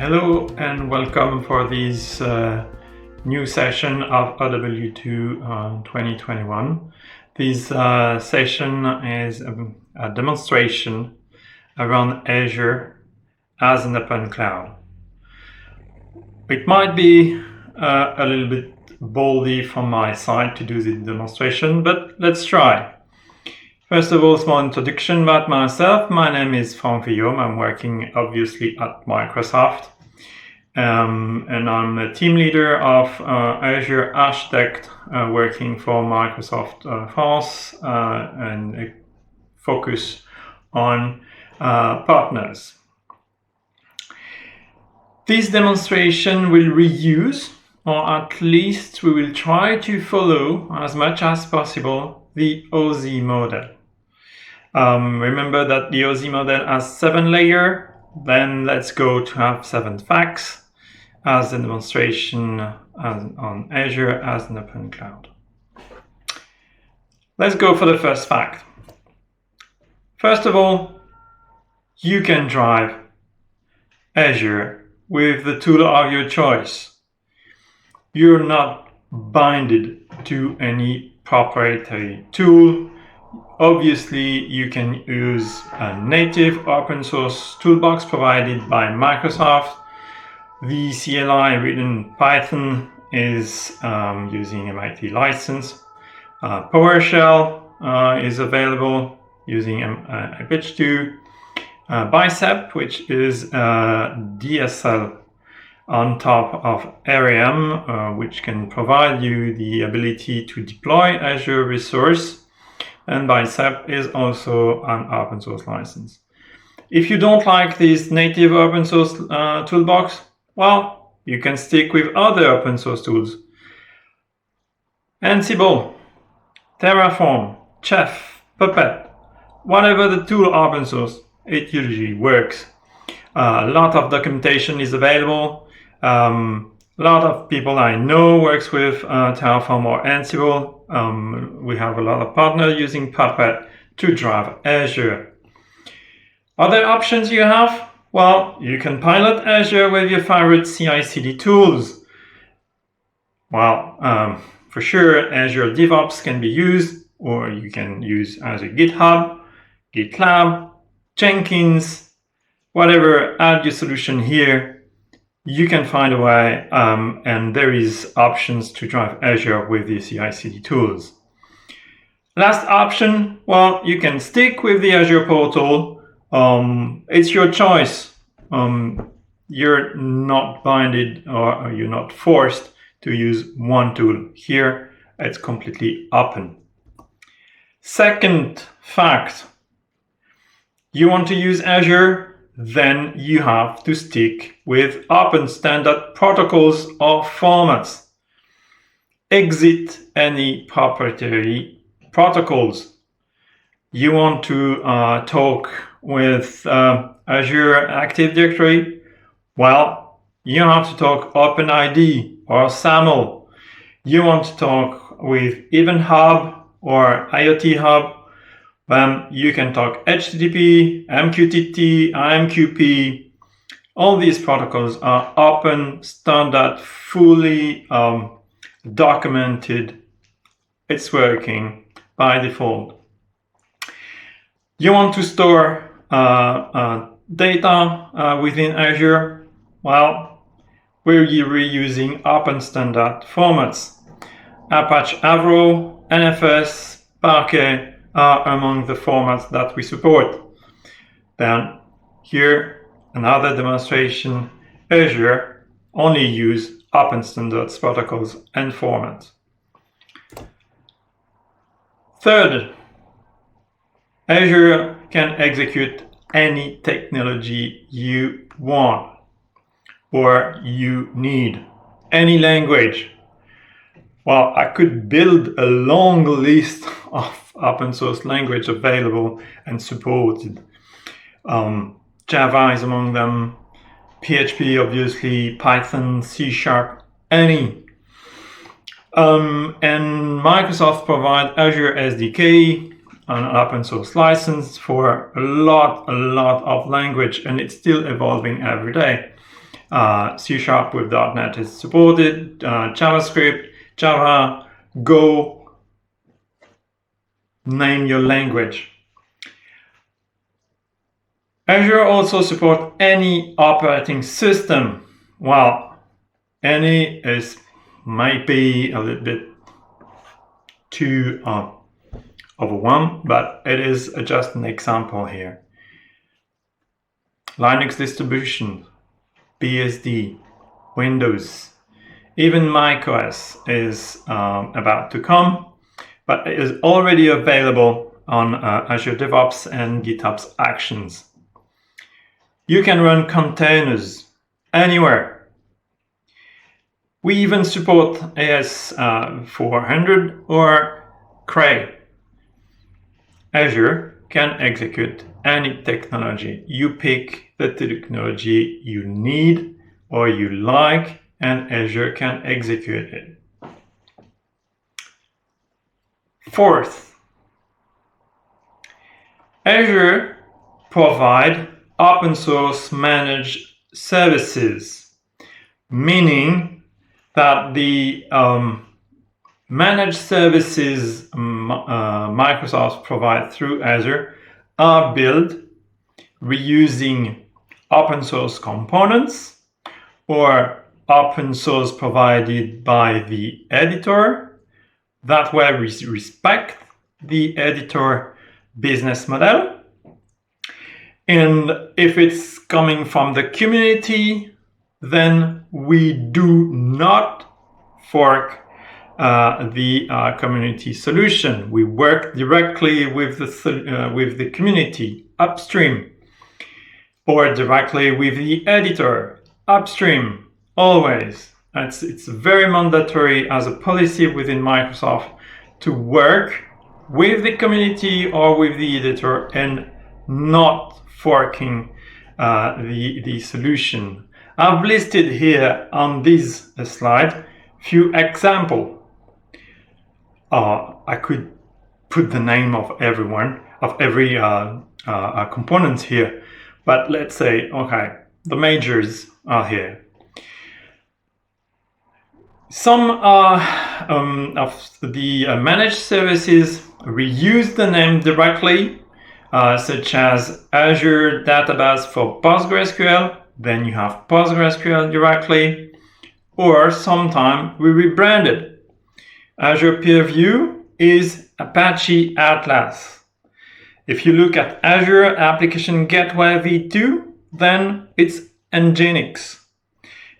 Hello and welcome for this new session of OW2 2021. This session is a demonstration around Azure as an open cloud. It might be a little bit boldy from my side to do the demonstration, but let's try. First of all, small introduction about myself. My name is Franck Guillaume. I'm working obviously at Microsoft. And I'm a team leader of Azure Architect working for Microsoft France and focus on partners. This demonstration will reuse, or at least we will try to follow as much as possible, the OZ model. Remember that the OZ model has 7 layers. Then let's go to have 7 facts as a demonstration on Azure as an open cloud. Let's go for the first fact. First of all, you can drive Azure with the tool of your choice. You're not binded to any proprietary tool. Obviously, you can use a native open source toolbox provided by Microsoft. The CLI written in Python is using MIT license. PowerShell is available using Apache2. Bicep, which is DSL on top of ARM, which can provide you the ability to deploy Azure resource. And Bicep is also an open source license. If you don't like this native open source toolbox, well, you can stick with other open source tools. Ansible, Terraform, Chef, Puppet, whatever the tool open source, it usually works. A lot of documentation is available. A lot of people I know works with Terraform or Ansible. We have a lot of partners using Puppet to drive Azure. Other options you have? Well, you can pilot Azure with your favorite CI/CD tools. Well, for sure, Azure DevOps can be used, or you can use Azure GitHub, GitLab, Jenkins, whatever, add your solution here. You can find a way, and there is options to drive Azure with the CI/CD tools. Last option, well, you can stick with the Azure portal. It's your choice. You're not binded or you're not forced to use one tool. Here, it's completely open. Second fact, you want to use Azure, then you have to stick with open standard protocols or formats. Exit any proprietary protocols. You want to talk with Azure Active Directory? Well, you have to talk OpenID or SAML. You want to talk with Event Hub or IoT Hub? Then you can talk HTTP, MQTT, IMQP. All these protocols are open, standard, fully documented. It's working by default. You want to store data within Azure? Well, we're reusing open standard formats. Apache Avro, NFS, Parquet are among the formats that we support. Then here, another demonstration, Azure only use open standards protocols and formats. Third, Azure can execute any technology you want or you need, any language. Well, I could build a long list of open source language available and supported. Java is among them, PHP obviously, Python, C#, any. And Microsoft provide Azure SDK, an open source license for a lot of language, and it's still evolving every day. C# with .NET is supported, JavaScript, Java, Go, name your language. Azure also supports any operating system. Well, any might be a little bit too overwhelmed, but it is just an example here. Linux distribution, BSD, Windows, even macOS is about to come, but it is already available on Azure DevOps and GitHub's Actions. You can run containers anywhere. We even support AS400 or Cray. Azure can execute any technology. You pick the technology you need or you like, and Azure can execute it. Fourth, Azure provides open source managed services, meaning that the managed services Microsoft provides through Azure are built reusing open source components or open source provided by the editor. That way we respect the editor business model. And if it's coming from the community, then we do not fork the community solution. We work directly with the community upstream, or directly with the editor upstream, always. It's very mandatory as a policy within Microsoft to work with the community or with the editor and not forking the solution. I've listed here on this slide few examples. I could put the name of every component here, but let's say, okay, the majors are here. Some of the managed services reuse the name directly, such as Azure Database for PostgreSQL, then you have PostgreSQL directly, or sometimes we rebranded. Azure Purview is Apache Atlas. If you look at Azure Application Gateway v2, then it's Nginx.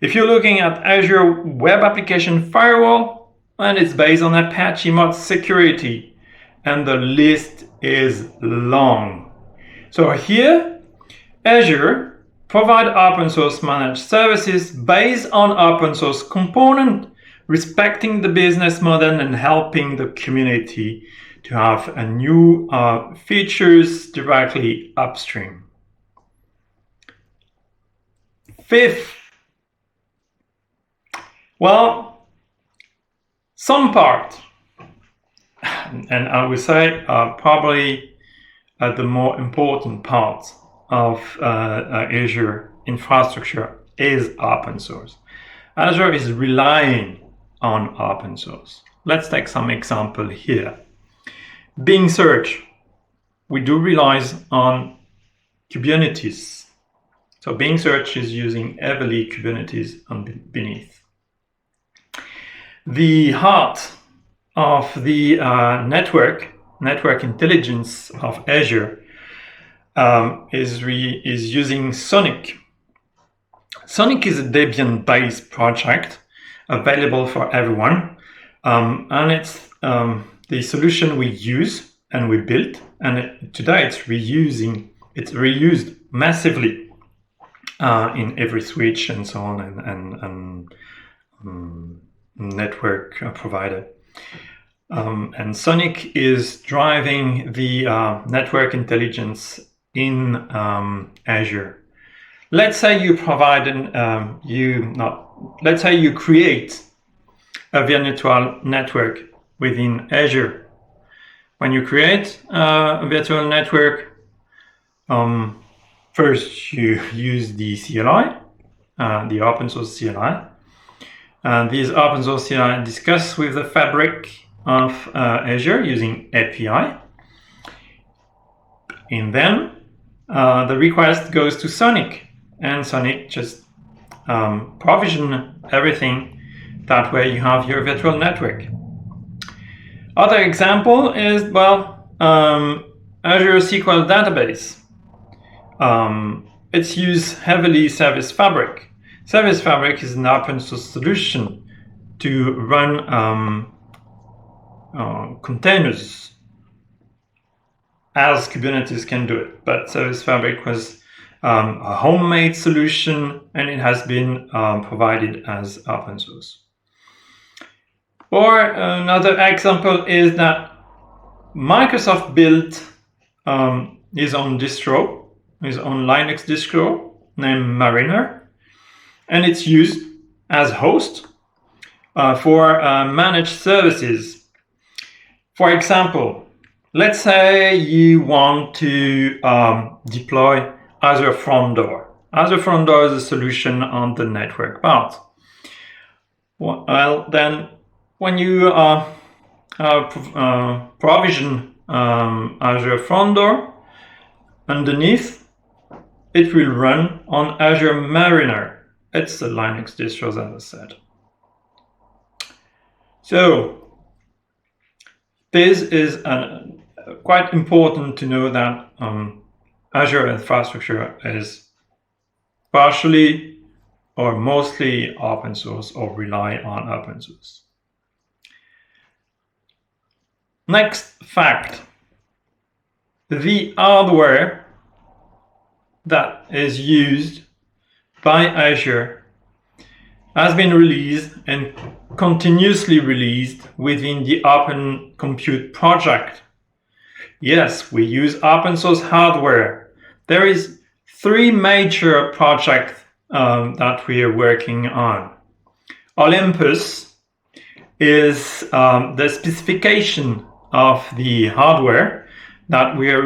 If you're looking at Azure Web Application Firewall, then it's based on Apache Mod Security, and the list is long. So here, Azure provide open source managed services based on open source component, respecting the business model and helping the community to have a new features directly upstream. Fifth, well, some part, and I would say probably the more important part of Azure infrastructure is open source. Azure is relying on open source. Let's take some example here. Bing Search, we do rely on Kubernetes. So Bing Search is using heavily Kubernetes beneath. The heart of the network intelligence of Azure is using Sonic. Sonic is a Debian-based project available for everyone, and it's the solution we use and we built, and today it's reused massively in every switch and so on, and network provider. And Sonic is driving the network intelligence in Azure. Let's say you provide let's say you create a virtual network within Azure. When you create a virtual network, first you use the CLI the open source CLI. These open source CLI discuss with the fabric of Azure using API. And then the request goes to Sonic, and Sonic just provision everything. That way you have your virtual network. Other example is, Azure SQL database. It's used heavily Service Fabric. Service Fabric is an open source solution to run containers as Kubernetes can do it. But Service Fabric was a homemade solution, and it has been provided as open source. Or another example is that Microsoft built his own distro, his own Linux distro named Mariner, and it's used as host for managed services. For example, let's say you want to deploy Azure Front Door. Azure Front Door is a solution on the network part. Well, then when you provision Azure Front Door, underneath it will run on Azure Mariner. It's a Linux distro, as I said. So this is quite important to know that Azure infrastructure is partially or mostly open source or rely on open source. Next fact: the hardware that is used by Azure has been released and continuously released within the Open Compute project. Yes, we use open source hardware. There is 3 major projects that we are working on. Olympus is the specification of the hardware that we are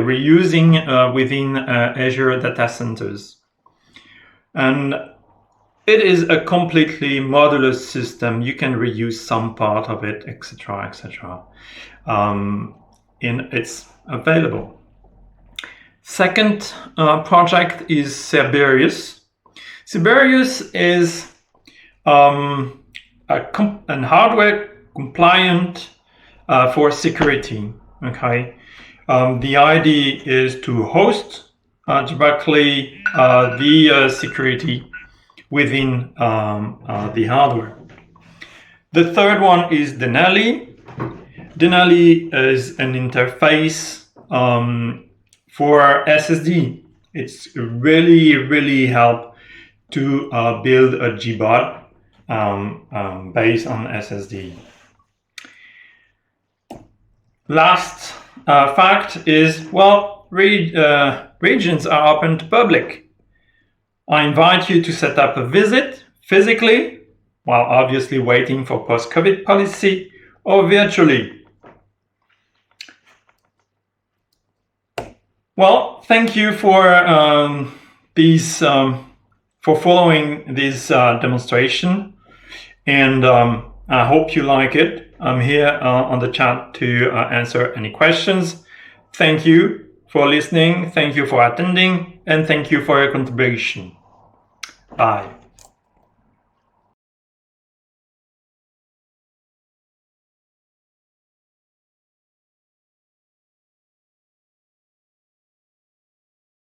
reusing within Azure data centers. And it is a completely modular system. You can reuse some part of it, etc., etc. It's available. Second project is Cerberus. Cerberus is an hardware compliant for security. Okay, the idea is to host directly the security within the hardware. The third one is Denali. Denali is an interface for SSD. It's really help to build a GBOD based on SSD. Last fact is, regions are open to public. I invite you to set up a visit physically, while obviously waiting for post-COVID policy, or virtually. Well, thank you for following this demonstration, and I hope you like it. I'm here on the chat to answer any questions. Thank you for listening, thank you for attending, and thank you for your contribution. Bye.